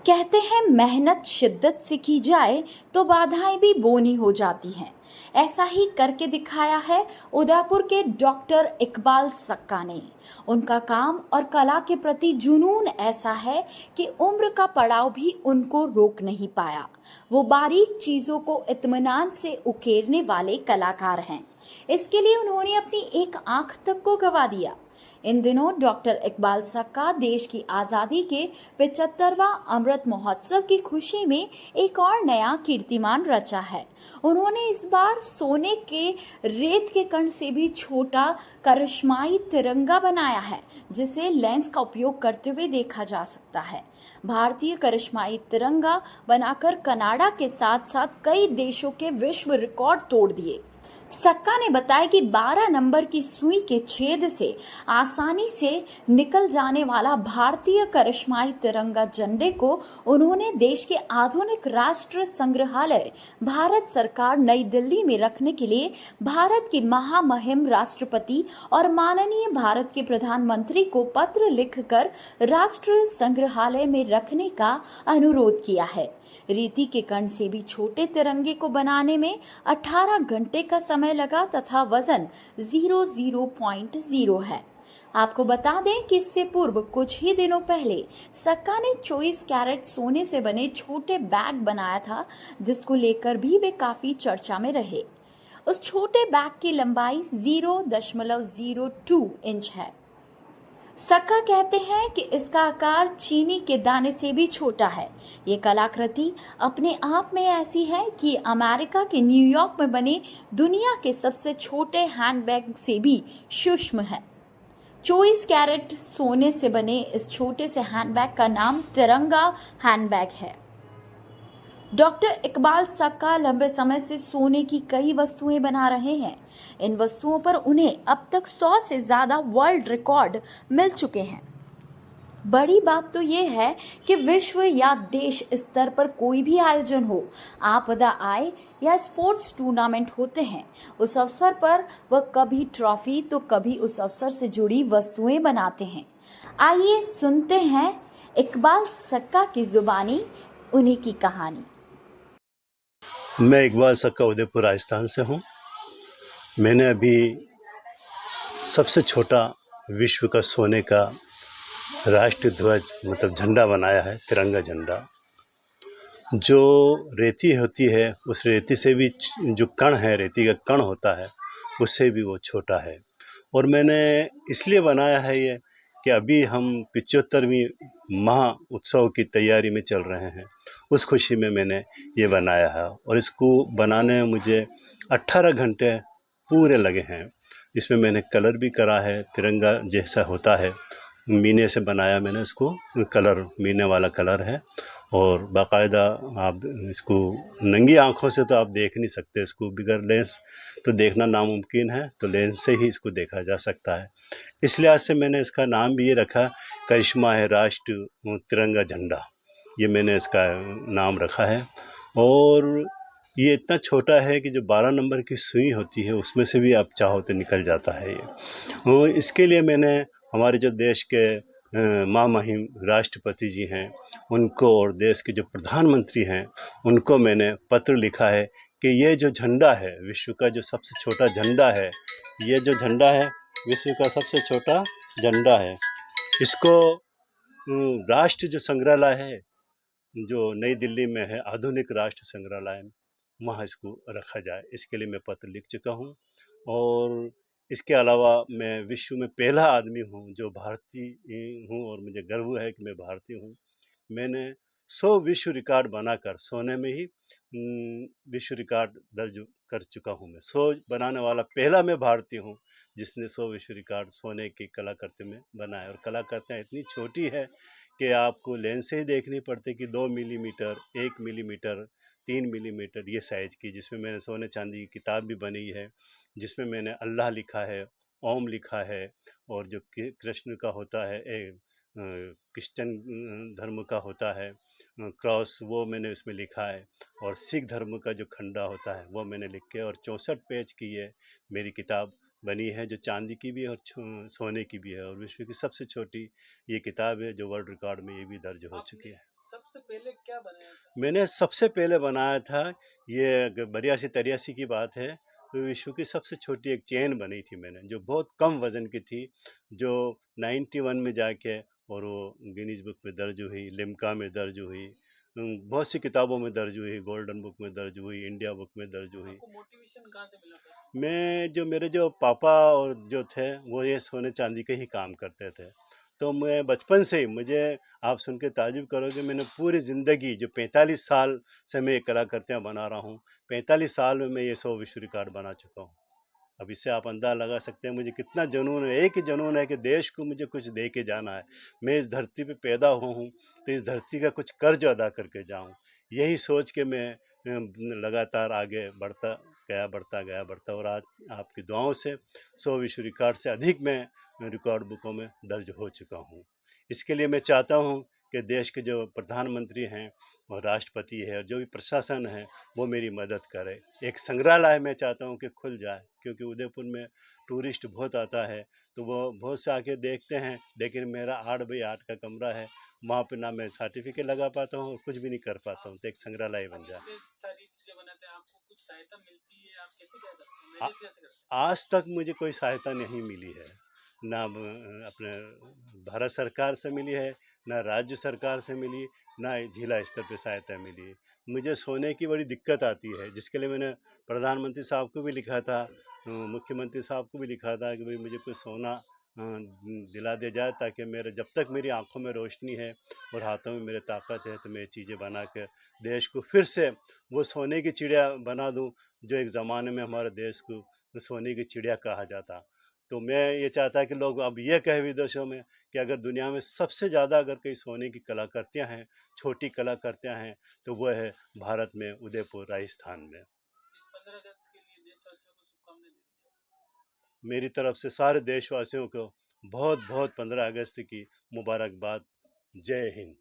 कहते हैं मेहनत शिद्दत से की जाए तो बाधाएं भी बोनी हो जाती हैं। ऐसा ही करके दिखाया है उदयपुर के डॉक्टर इकबाल सक्का ने। उनका काम और कला के प्रति जुनून ऐसा है कि उम्र का पड़ाव भी उनको रोक नहीं पाया। वो बारीक चीजों को इत्मीनान से उकेरने वाले कलाकार हैं। इसके लिए उन्होंने अपनी एक आंख तक को गवा दिया। इन दिनों डॉक्टर इकबाल सक्का देश की आज़ादी के 75वां अमृत महोत्सव की खुशी में एक और नया कीर्तिमान रचा है। उन्होंने इस बार सोने के रेत के कण से भी छोटा करिश्माई तिरंगा बनाया है, जिसे लेंस का उपयोग करते हुए देखा जा सकता है। भारतीय करिश्माई तिरंगा बनाकर कनाडा के साथ साथ कई देशों के विश्व रिकॉर्ड तोड़ दिए। सक्का ने बताया कि 12 नंबर की सुई के छेद से आसानी से निकल जाने वाला भारतीय करिश्माई तिरंगा झंडे को उन्होंने देश के आधुनिक राष्ट्र संग्रहालय भारत सरकार नई दिल्ली में रखने के लिए भारत के महामहिम राष्ट्रपति और माननीय भारत के प्रधानमंत्री को पत्र लिखकर राष्ट्र संग्रहालय में रखने का अनुरोध किया है। रीति के कण से भी छोटे तिरंगे को बनाने में 18 घंटे का समय लगा तथा वजन 00.0 है। आपको बता दें कि इससे पूर्व कुछ ही दिनों पहले सक्का ने 24 कैरेट सोने से बने छोटे बैग बनाया था, जिसको लेकर भी वे काफी चर्चा में रहे। उस छोटे बैग की लंबाई 0.02 इंच है। सक्का कहते हैं कि इसका आकार चीनी के दाने से भी छोटा है। ये कलाकृति अपने आप में ऐसी है कि अमेरिका के न्यूयॉर्क में बने दुनिया के सबसे छोटे हैंडबैग से भी सूक्ष्म है। 24 कैरेट सोने से बने इस छोटे से हैंडबैग का नाम तिरंगा हैंडबैग है। डॉक्टर इकबाल सक्का लंबे समय से सोने की कई वस्तुएं बना रहे हैं। इन वस्तुओं पर उन्हें अब तक 100 से ज्यादा वर्ल्ड रिकॉर्ड मिल चुके हैं। बड़ी बात तो ये है कि विश्व या देश स्तर पर कोई भी आयोजन हो, आपदा आए या स्पोर्ट्स टूर्नामेंट होते हैं, उस अवसर पर वह कभी ट्रॉफी तो कभी उस अवसर से जुड़ी वस्तुएं बनाते हैं। आइए सुनते हैं इकबाल सक्का की जुबानी उन्हीं की कहानी। मैं इकबाल सक्का उदयपुर राजस्थान से हूँ। मैंने अभी सबसे छोटा विश्व का सोने का राष्ट्रीय ध्वज मतलब झंडा बनाया है, तिरंगा झंडा। जो रेती होती है उस रेती से भी जो कण है, रेती का कण होता है, उससे भी वो छोटा है। और मैंने इसलिए बनाया है ये कि अभी हम 75वीं महा उत्सव की तैयारी में चल रहे हैं। उस खुशी में मैंने ये बनाया है और इसको बनाने में मुझे 18 घंटे पूरे लगे हैं। इसमें मैंने कलर भी करा है, तिरंगा जैसा होता है, मीने से बनाया मैंने इसको। कलर मीने वाला कलर है और बाकायदा आप इसको नंगी आँखों से तो आप देख नहीं सकते, इसको बगैर लेंस तो देखना नामुमकिन है, तो लेंस से ही इसको देखा जा सकता है। इस लिहाज से मैंने इसका नाम भी ये रखा, करिश्मा है राष्ट्र तिरंगा झंडा, ये मैंने इसका नाम रखा है। और ये इतना छोटा है कि जो 12 नंबर की सुई होती है उसमें से भी आप चाहो तो निकल जाता है ये। और इसके लिए मैंने हमारे जो देश के महामहिम राष्ट्रपति जी हैं उनको और देश के जो प्रधानमंत्री हैं उनको मैंने पत्र लिखा है कि ये जो झंडा है विश्व का जो सबसे छोटा झंडा है, ये जो झंडा है विश्व का सबसे छोटा झंडा है, इसको राष्ट्र जो संग्रहालय है जो नई दिल्ली में है, आधुनिक राष्ट्र संग्रहालय, वहाँ इसको रखा जाए। इसके लिए मैं पत्र लिख चुका हूँ। और इसके अलावा मैं विश्व में पहला आदमी हूँ जो भारतीय हूँ और मुझे गर्व है कि मैं भारतीय हूँ। मैंने 100 विश्व रिकॉर्ड बनाकर सोने में ही विश्व रिकॉर्ड दर्ज कर चुका हूँ। मैं 100 बनाने वाला पहला मैं भारतीय हूँ जिसने 100 विश्व रिकॉर्ड सोने की कलाकृति में बनाया। और कलाकृतियाँ इतनी छोटी है कि आपको लेंस से ही देखनी पड़ती कि 2 मिलीमीटर, 1 मिलीमीटर, 3 मिलीमीटर ये साइज़ की, जिसमें मैंने सोने चांदी की किताब भी बनी है, जिसमें मैंने अल्लाह लिखा है, ओम लिखा है, और जो कृष्ण का होता है क्रिश्चियन धर्म का होता है क्रॉस, वो मैंने उसमें लिखा है, और सिख धर्म का जो खंडा होता है वो मैंने लिख के, और 64 पेज की ये मेरी किताब बनी है जो चांदी की भी है और सोने की भी है। और विश्व की सबसे छोटी ये किताब है जो वर्ल्ड रिकॉर्ड में ये भी दर्ज हो चुकी है। सबसे पहले क्या बनाया था? मैंने सबसे पहले बनाया था, ये 82-83 की बात है, तो विश्व की सबसे छोटी एक चेन बनी थी मैंने, जो बहुत कम वज़न की थी, जो 91 में जाके और वो गिनीज बुक में दर्ज हुई, लिम्का में दर्ज हुई, बहुत सी किताबों में दर्ज हुई, गोल्डन बुक में दर्ज हुई, इंडिया बुक में दर्ज हुई। आपको मोटिवेशन कहाँ से मिला था? मेरे जो पापा और जो थे वो ये सोने चांदी के ही काम करते थे, तो मैं बचपन से ही, मुझे आप सुन के ताजुब करोगे, मैंने पूरी ज़िंदगी जो 45 साल से मैं ये कलाकृतियाँ बना रहा हूँ, 45 साल में मैं ये 100 विश्व रिकॉर्ड बना चुका हूँ। अब इससे आप अंदाज़ा लगा सकते हैं मुझे कितना जुनून है। एक ही जुनून है कि देश को मुझे कुछ दे के जाना है। मैं इस धरती पे पैदा हुआ हूँ, तो इस धरती का कुछ कर्ज अदा करके जाऊँ, यही सोच के मैं लगातार आगे बढ़ता और आज आपकी दुआओं से 100 विश्व रिकॉर्ड से अधिक मैं रिकॉर्ड बुकों में दर्ज हो चुका हूँ। इसके लिए मैं चाहता हूँ कि देश के जो प्रधानमंत्री हैं और राष्ट्रपति है और जो भी प्रशासन है वो मेरी मदद करे। एक संग्रहालय मैं चाहता हूँ कि खुल जाए, क्योंकि उदयपुर में टूरिस्ट बहुत आता है, तो वो बहुत से आके देखते हैं, लेकिन मेरा 8x8 का कमरा है, वहाँ पे ना मैं सर्टिफिकेट लगा पाता हूँ और कुछ भी नहीं कर पाता हूँ, तो एक संग्रहालय बन जाए। इतने सारी चीजें बनाते हैं, आपको कुछ सहायता मिलती है? आप कैसे क्या करते हैं, आ- मैनेज कैसे करते हैं? आज तक मुझे कोई सहायता नहीं मिली है, ना अपने भारत सरकार से मिली है, ना राज्य सरकार से मिली, ना जिला स्तर पे सहायता मिली है। मुझे सोने की बड़ी दिक्कत आती है, जिसके लिए मैंने प्रधानमंत्री साहब को भी लिखा था, मुख्यमंत्री साहब को भी लिखा था कि भाई मुझे कुछ सोना दिला दिया जाए, ताकि मेरे जब तक मेरी आंखों में रोशनी है और हाथों में मेरे ताकत है, तो मैं चीज़ें बना कर देश को फिर से वो सोने की चिड़िया बना दूं, जो एक ज़माने में हमारे देश को सोने की चिड़िया कहा जाता। तो मैं ये चाहता कि लोग अब ये कहे विदेशों में कि अगर दुनिया में सबसे ज़्यादा अगर कहीं सोने की कलाकृतियाँ हैं, छोटी कलाकृतियाँ हैं, तो वह है भारत में उदयपुर राजस्थान में। इस 15 अगस्त के लिए देशवासियों को शुभकामनाएं दीजिए। मेरी तरफ से सारे देशवासियों को बहुत बहुत 15 अगस्त की मुबारकबाद। जय हिंद।